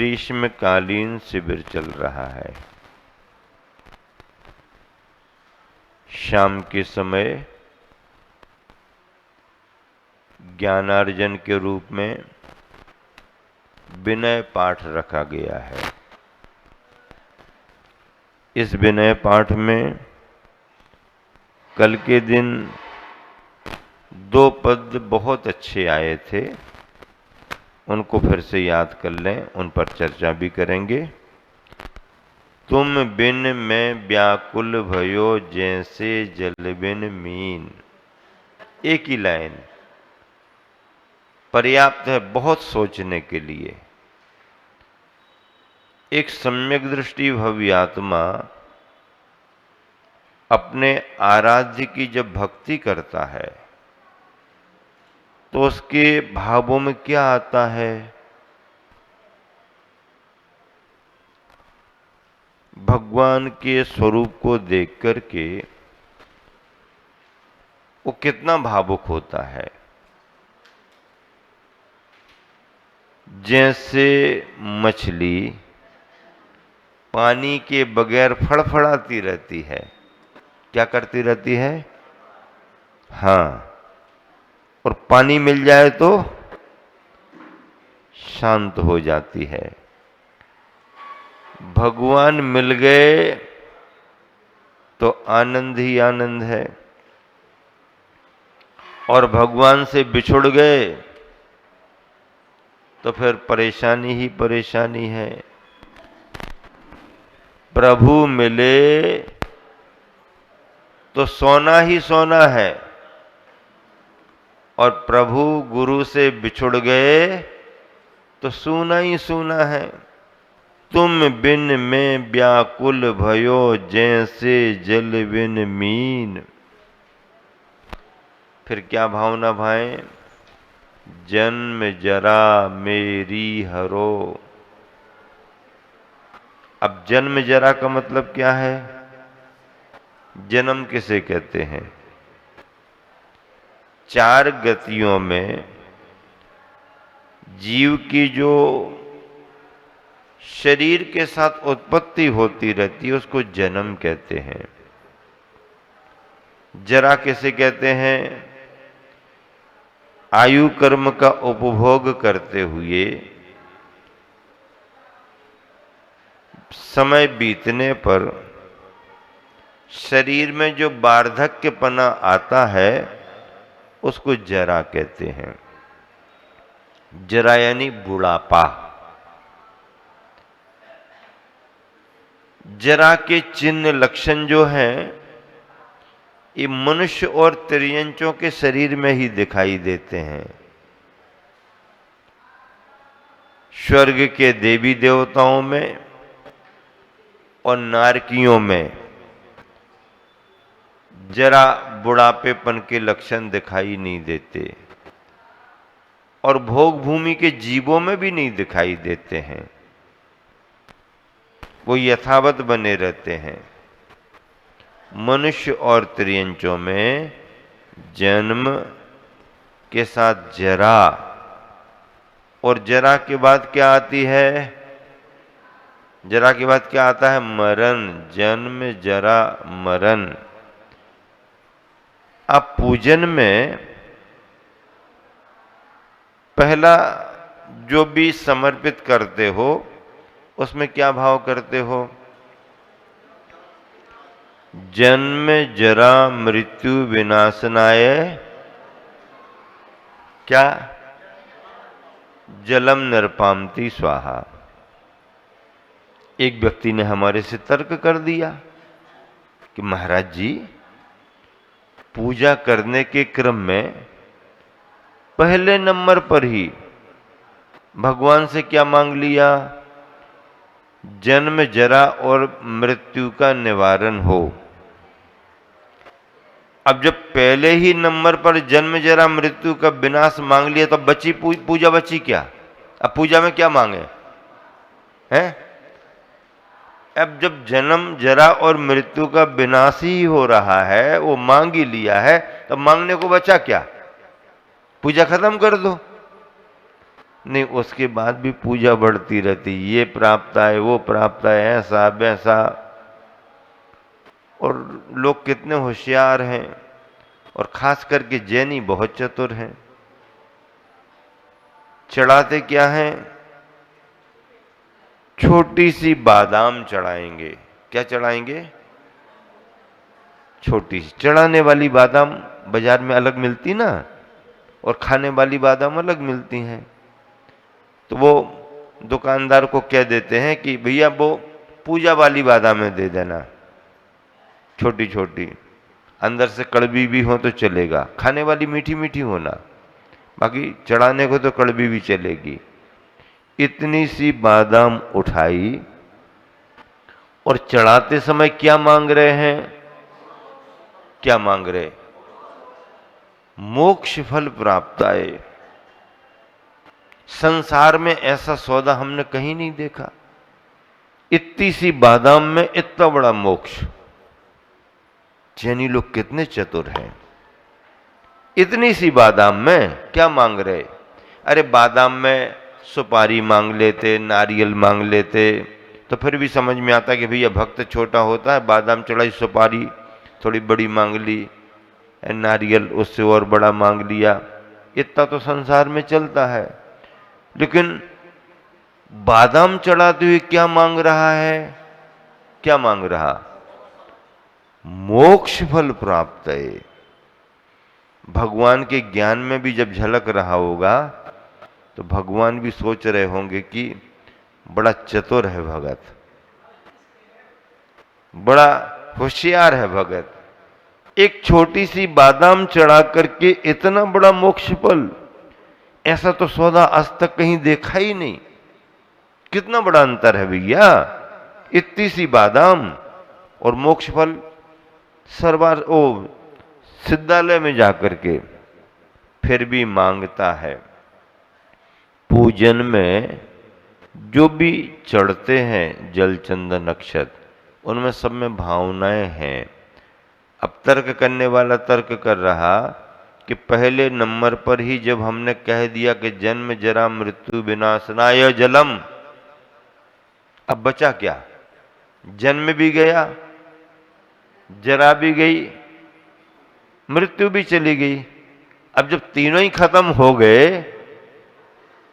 ग्रीष्मकालीन शिविर चल रहा है। शाम के समय ज्ञानार्जन के रूप में विनय पाठ रखा गया है। इस विनय पाठ में कल के दिन 2 पद बहुत अच्छे आए थे, उनको फिर से याद कर लें, उन पर चर्चा भी करेंगे। तुम बिन मैं व्याकुल भयो जैसे जल बिन मीन। एक ही लाइन पर्याप्त है बहुत सोचने के लिए। एक सम्यक दृष्टि भव्य आत्मा अपने आराध्य की जब भक्ति करता है तो उसके भावों में क्या आता है? भगवान के स्वरूप को देख करके वो कितना भावुक होता है। जैसे मछली पानी के बगैर फड़फड़ाती रहती है, क्या करती रहती है? हाँ, और पानी मिल जाए तो शांत हो जाती है। भगवान मिल गए तो आनंद ही आनंद है, और भगवान से बिछुड़ गए तो फिर परेशानी ही परेशानी है। प्रभु मिले तो सोना ही सोना है, और प्रभु गुरु से बिछुड़ गए तो सूना ही सूना है। तुम बिन में व्याकुल भयो जैसे जल बिन मीन। फिर क्या भावना भाएं? जन्म जरा मेरी हरो। अब जन्म जरा का मतलब क्या है? जन्म किसे कहते हैं? 4 गतियों में जीव की जो शरीर के साथ उत्पत्ति होती रहती है उसको जन्म कहते हैं। जरा किसे कहते हैं? आयु कर्म का उपभोग करते हुए समय बीतने पर शरीर में जो वार्धक्यपना आता है उसको जरा कहते हैं। जरा यानी बुढ़ापा। जरा के चिन्ह लक्षण जो हैं ये मनुष्य और तिर्यंचों के शरीर में ही दिखाई देते हैं। स्वर्ग के देवी देवताओं में और नारकियों में जरा बुढ़ापेपन के लक्षण दिखाई नहीं देते, और भोग भूमि के जीवों में भी नहीं दिखाई देते हैं। वो यथावत बने रहते हैं। मनुष्य और त्रियंचों में जन्म के साथ जरा, और जरा के बाद क्या आती है? जरा के बाद क्या आता है? मरण। जन्म जरा मरण। आप पूजन में पहला जो भी समर्पित करते हो उसमें क्या भाव करते हो? जन्म जरा मृत्यु विनाशनाय क्या? जलम नरपामती स्वाहा। एक व्यक्ति ने हमारे से तर्क कर दिया कि महाराज जी, पूजा करने के क्रम में पहले नंबर पर ही भगवान से क्या मांग लिया? जन्म जरा और मृत्यु का निवारण हो। अब जब पहले ही नंबर पर जन्म जरा मृत्यु का विनाश मांग लिया तो बची पूजा बची क्या? अब पूजा में क्या मांगे हैं? अब जब जन्म जरा और मृत्यु का विनाश ही हो रहा है, वो मांग ही लिया है, तब मांगने को बचा क्या? पूजा खत्म कर दो। नहीं, उसके बाद भी पूजा बढ़ती रहती, ये प्राप्त है, वो प्राप्त है, ऐसा वैसा। और लोग कितने होशियार हैं, और खास करके जैनी बहुत चतुर हैं। चढ़ाते क्या हैं? छोटी सी बादाम चढ़ाएंगे। क्या चढ़ाएंगे? छोटी सी। चढ़ाने वाली बादाम बाजार में अलग मिलती ना, और खाने वाली बादाम अलग मिलती हैं। तो वो दुकानदार को कह देते हैं कि भैया वो पूजा वाली बादामें दे देना, छोटी छोटी, अंदर से कड़वी भी हो तो चलेगा, खाने वाली मीठी मीठी होना, बाकी चढ़ाने को तो कड़वी भी चलेगी। इतनी सी बादाम उठाई, और चढ़ाते समय क्या मांग रहे हैं? क्या मांग रहे? मोक्ष फल प्राप्त आए। संसार में ऐसा सौदा हमने कहीं नहीं देखा। इतनी सी बादाम में इतना बड़ा मोक्ष। जैनी लोग कितने चतुर हैं। इतनी सी बादाम में क्या मांग रहे? अरे बादाम में सुपारी मांग लेते, नारियल मांग लेते, तो फिर भी समझ में आता कि भैया भक्त छोटा होता है, बादाम चढ़ाई, सुपारी थोड़ी बड़ी मांग ली, नारियल उससे और बड़ा मांग लिया। इतना तो संसार में चलता है। लेकिन बादाम चढ़ाते हुए क्या मांग रहा है? क्या मांग रहा? मोक्ष फल प्राप्त है। भगवान के ज्ञान में भी जब झलक रहा होगा तो भगवान भी सोच रहे होंगे कि बड़ा चतुर है भगत, बड़ा होशियार है भगत। एक छोटी सी बादाम चढ़ा करके इतना बड़ा मोक्ष फल, ऐसा तो सौदा आज तक कहीं देखा ही नहीं। कितना बड़ा अंतर है भैया। इतनी सी बादाम और मोक्ष फल सरबार ओ सिद्धालय में जाकर के फिर भी मांगता है। पूजन में जो भी चढ़ते हैं जल चंदन अक्षत, उनमें सब में भावनाएं हैं। अब तर्क करने वाला तर्क कर रहा कि पहले नंबर पर ही जब हमने कह दिया कि जन्म जरा मृत्यु विनाशनाय जलम, अब बचा क्या? जन्म भी गया, जरा भी गई, मृत्यु भी चली गई। अब जब तीनों ही खत्म हो गए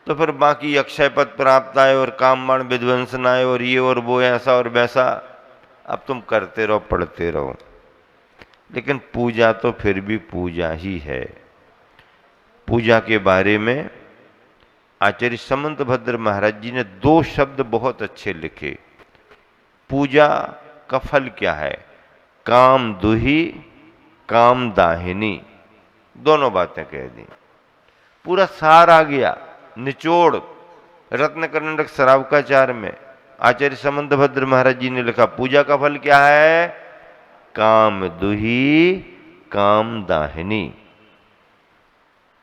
तो फिर बाकी अक्षय पद प्राप्त आए और कामबाण विध्वंसन आए और ये और वो, ऐसा और वैसा। अब तुम करते रहो, पढ़ते रहो। लेकिन पूजा तो फिर भी पूजा ही है। पूजा के बारे में आचार्य समंतभद्र महाराज जी ने 2 शब्द बहुत अच्छे लिखे। पूजा का फल क्या है? काम दुही, काम दाहिनी, दोनों बातें कह दी। पूरा सार आ गया, निचोड़। रत्न कर्नाटक श्रावकाचार में आचार्य समंतभद्र महाराज जी ने लिखा, पूजा का फल क्या है? काम दुही, काम दाहिनी।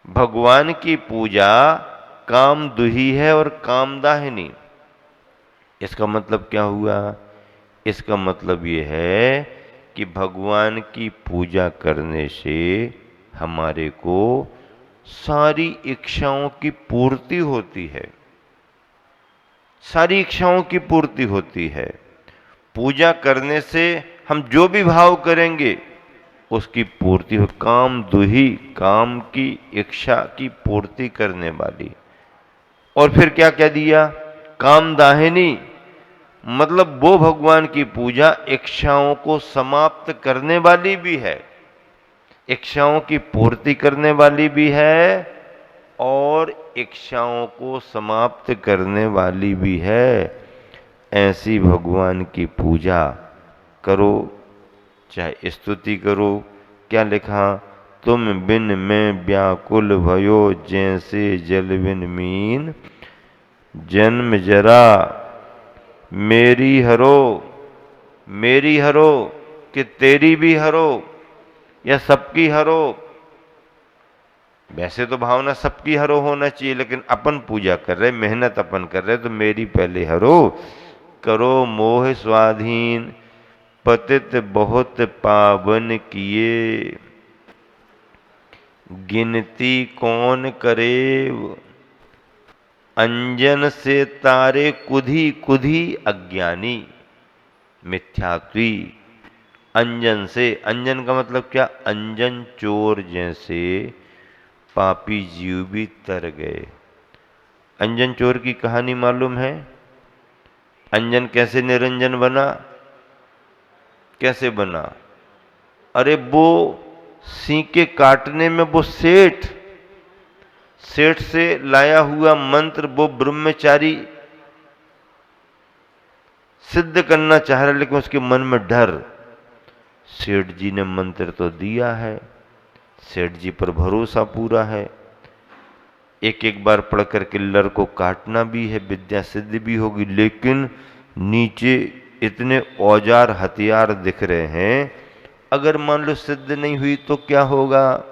भगवान की पूजा काम दुही है और काम दाहिनी। इसका मतलब क्या हुआ? इसका मतलब ये है कि भगवान की पूजा करने से हमारे को सारी इच्छाओं की पूर्ति होती है। सारी इच्छाओं की पूर्ति होती है। पूजा करने से हम जो भी भाव करेंगे उसकी पूर्ति हो। काम दुही, काम की इच्छा की पूर्ति करने वाली। और फिर क्या कह दिया? काम दाहिनी, मतलब वो भगवान की पूजा इच्छाओं को समाप्त करने वाली भी है, इच्छाओं की पूर्ति करने वाली भी है, और इच्छाओं को समाप्त करने वाली भी है। ऐसी भगवान की पूजा करो, चाहे स्तुति करो। क्या लिखा? तुम बिन में व्याकुल भयो, जैसे जल बिन मीन, जन्म जरा मेरी हरो। मेरी हरो कि तेरी भी हरो या सबकी हरो? वैसे तो भावना सबकी हरो होना चाहिए, लेकिन अपन पूजा कर रहे, मेहनत अपन कर रहे, तो मेरी पहले हरो। करो मोह स्वाधीन, पतित बहुत पावन किए, गिनती कौन करे। अंजन से तारे कुधी कुधी अज्ञानी मिथ्यात्वी। अंजन से, अंजन का मतलब क्या? अंजन चोर जैसे पापी जीव भी तर गए। अंजन चोर की कहानी मालूम है? अंजन कैसे निरंजन बना? कैसे बना? अरे वो सीके काटने में वो सेठ से लाया हुआ मंत्र वो ब्रह्मचारी सिद्ध करना चाह रहा, लेकिन उसके मन में डर। सेठ जी ने मंत्र तो दिया है, सेठ जी पर भरोसा पूरा है, एक एक बार पढ़ कर किल्लर को काटना भी है, विद्या सिद्ध भी होगी, लेकिन नीचे इतने औजार हथियार दिख रहे हैं, अगर मान लो सिद्ध नहीं हुई तो क्या होगा?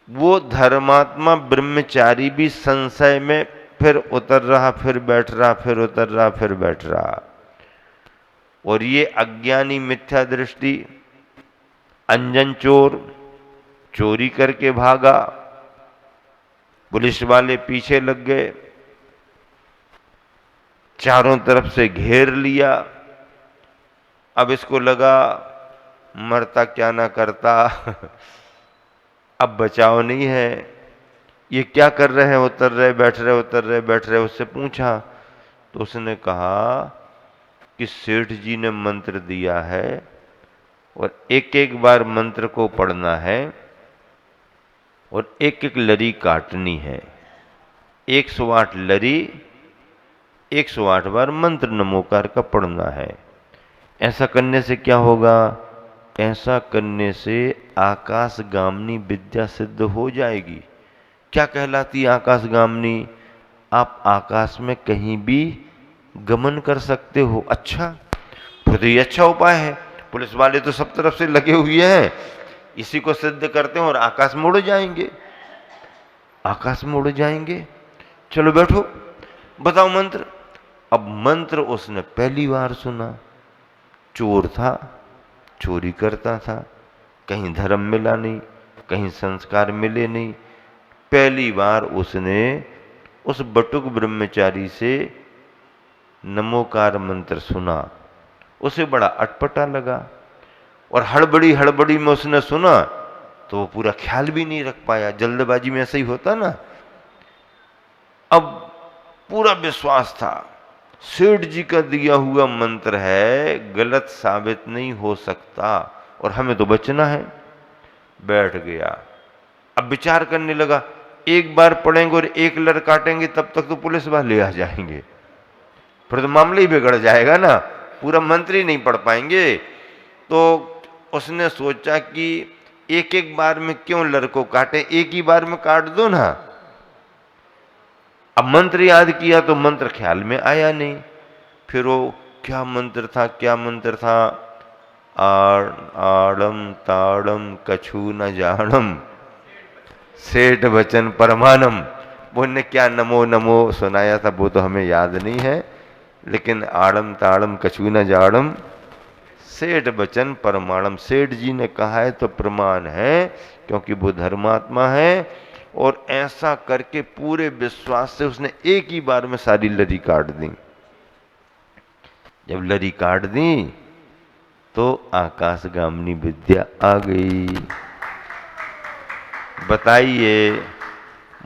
वो धर्मात्मा ब्रह्मचारी भी संशय में फिर उतर रहा, फिर बैठ रहा, फिर उतर रहा, फिर बैठ रहा। और ये अज्ञानी मिथ्या दृष्टि अंजन चोर चोरी करके भागा, पुलिस वाले पीछे लग गए, चारों तरफ से घेर लिया। अब इसको लगा मरता क्या ना करता अब बचाव नहीं है, ये क्या कर रहे हैं? उतर रहे बैठ रहे, उतर रहे बैठ रहे। उससे पूछा तो उसने कहा कि सेठ जी ने मंत्र दिया है और एक एक बार मंत्र को पढ़ना है और एक एक लरी काटनी है। 108 लरी 108 बार मंत्र नमोकार का पढ़ना है। ऐसा करने से क्या होगा? ऐसा करने से आकाशगामिनी विद्या सिद्ध हो जाएगी। क्या कहलाती आकाशगामिनी? आप आकाश में कहीं भी गमन कर सकते हो। अच्छा, फिर तो ये अच्छा उपाय है। पुलिस वाले तो सब तरफ से लगे हुए हैं, इसी को सिद्ध करते हैं और आकाश में उड़ जाएंगे, आकाश में उड़ जाएंगे। चलो बैठो, बताओ मंत्र। अब मंत्र उसने पहली बार सुना, चोर था, चोरी करता था, कहीं धर्म मिला नहीं, कहीं संस्कार मिले नहीं। पहली बार उसने उस बटुक ब्रह्मचारी से नमोकार मंत्र सुना, उसे बड़ा अटपटा लगा और हड़बड़ी हड़बड़ी में उसने सुना तो वो पूरा ख्याल भी नहीं रख पाया। जल्दबाजी में ऐसा ही होता ना। अब पूरा विश्वास था सेठ जी का दिया हुआ मंत्र है, गलत साबित नहीं हो सकता और हमें तो बचना है। बैठ गया, अब विचार करने लगा, एक बार पढ़ेंगे और एक लड़ काटेंगे तब तक तो पुलिस वाले आ जाएंगे, फिर तो मामला ही बिगड़ जाएगा ना, पूरा मंत्र ही नहीं पढ़ पाएंगे। तो उसने सोचा कि एक एक बार में क्यों लड़ को काटे, एक ही बार में काट दो ना। अब मंत्र याद किया तो मंत्र ख्याल में आया नहीं। फिर वो क्या मंत्र था, क्या मंत्र था? आड़म ताड़म कछु न जानम सेठ वचन परमानम। वो ने क्या नमो नमो सुनाया था वो तो हमें याद नहीं है, लेकिन आड़म ताड़म कछु न जाड़म सेठ वचन परमाणम, सेठ जी ने कहा है तो प्रमाण है, क्योंकि वो धर्मात्मा है। और ऐसा करके पूरे विश्वास से उसने एक ही बार में सारी लरी काट दी। जब लरी काट दी तो आकाशगामिनी विद्या आ गई। बताइए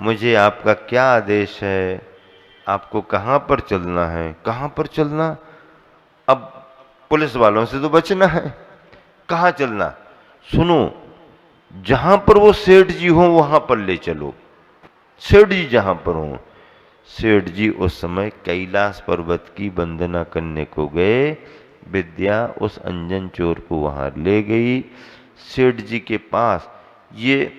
मुझे आपका क्या आदेश है, आपको कहां पर चलना है? कहां पर चलना? अब पुलिस वालों से तो बचना है, कहां चलना? सुनो, जहां पर वो सेठ जी हो वहां पर ले चलो। सेठ जी जहां पर हो। सेठ जी उस समय कैलाश पर्वत की वंदना करने को गए, विद्या उस अंजन चोर को वहां ले गई। सेठ जी के पास ये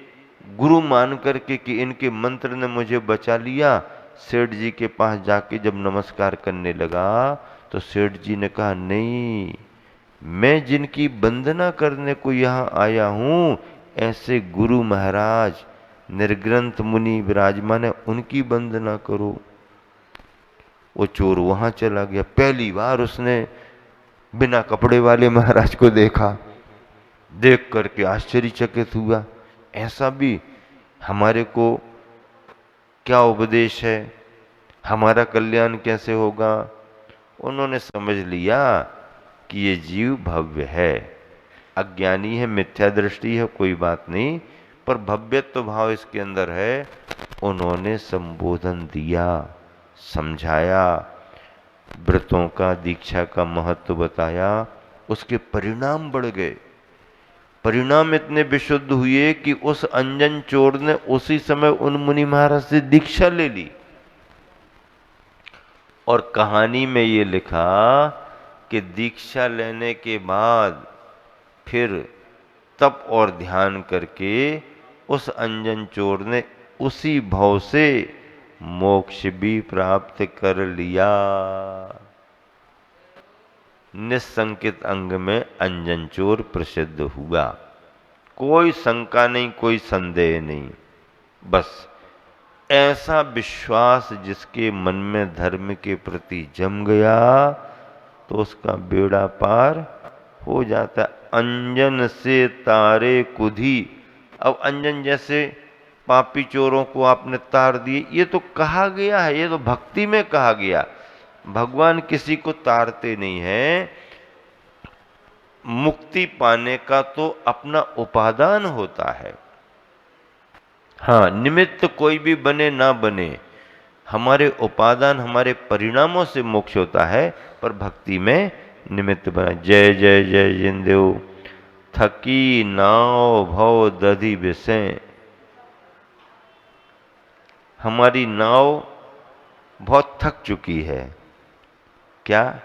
गुरु मान करके कि इनके मंत्र ने मुझे बचा लिया, सेठ जी के पास जाके जब नमस्कार करने लगा तो सेठ जी ने कहा, नहीं, मैं जिनकी वंदना करने को यहाँ आया हूँ, ऐसे गुरु महाराज निर्ग्रंथ मुनि विराजमान है, उनकी वंदना करो। वो चोर वहां चला गया। पहली बार उसने बिना कपड़े वाले महाराज को देखा, देख करके आश्चर्यचकित हुआ। ऐसा भी हमारे को क्या उपदेश है, हमारा कल्याण कैसे होगा। उन्होंने समझ लिया कि ये जीव भव्य है, अज्ञानी है, मिथ्या दृष्टि है, कोई बात नहीं, पर भव्यत्व भाव इसके अंदर है। उन्होंने संबोधन दिया, समझाया, व्रतों का, दीक्षा का महत्व बताया। उसके परिणाम बढ़ गए। परिणाम इतने विशुद्ध हुए कि उस अंजन चोर ने उसी समय उन मुनि महाराज से दीक्षा ले ली। और कहानी में ये लिखा कि दीक्षा लेने के बाद फिर तप और ध्यान करके उस अंजन चोर ने उसी भाव से मोक्ष भी प्राप्त कर लिया। निस्संकित अंग में अंजन चोर प्रसिद्ध हुआ। कोई शंका नहीं, कोई संदेह नहीं। बस ऐसा विश्वास जिसके मन में धर्म के प्रति जम गया तो उसका बेड़ा पार हो जाता। अंजन से तारे कुधी। अब अंजन जैसे पापी चोरों को आपने तार दिए, ये तो कहा गया है, ये तो भक्ति में कहा गया। भगवान किसी को तारते नहीं है। मुक्ति पाने का तो अपना उपादान होता है। हाँ, निमित्त कोई भी बने ना बने, हमारे उपादान, हमारे परिणामों से मोक्ष होता है, पर भक्ति में निमित्त बना। जय जय जय जिनदेव। थकी नाव भव दधि विषय। हमारी नाव बहुत थक चुकी है। क्या?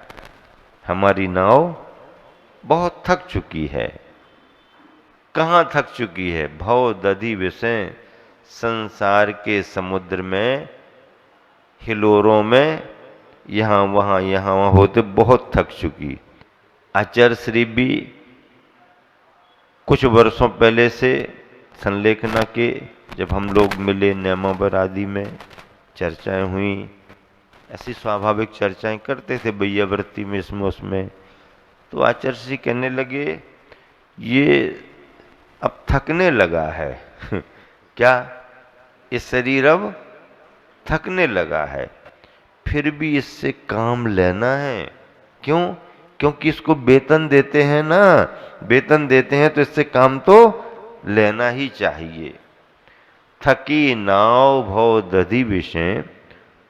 हमारी नाव बहुत थक चुकी है। कहाँ थक चुकी है? भव दधि विषय। संसार के समुद्र में, हिलोरों में, यहाँ वहाँ होते बहुत थक चुकी। आचार्य श्री भी कुछ वर्षों पहले से संलेखना के जब हम लोग मिले, नेमावर आदि में चर्चाएं हुई, ऐसी स्वाभाविक चर्चाएं करते थे भैयावृत्ति में, इसमें उसमें। तो आचार्य श्री कहने लगे ये अब थकने लगा है। क्या? ये शरीर अब थकने लगा है, फिर भी इससे काम लेना है। क्यों? क्योंकि इसको वेतन देते हैं ना, वेतन देते हैं तो इससे काम तो लेना ही चाहिए। थकी नाव भव दधि विषय,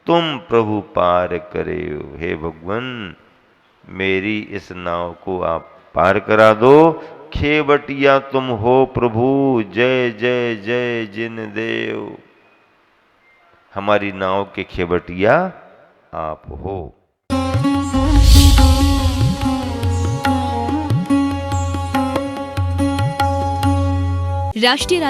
तुम प्रभु पार करे। हे भगवान, मेरी इस नाव को आप पार करा दो। खेवटिया तुम हो प्रभु, जय जय जय जिन देव। हमारी नाव के खेवटिया आप हो। राष्ट्रीय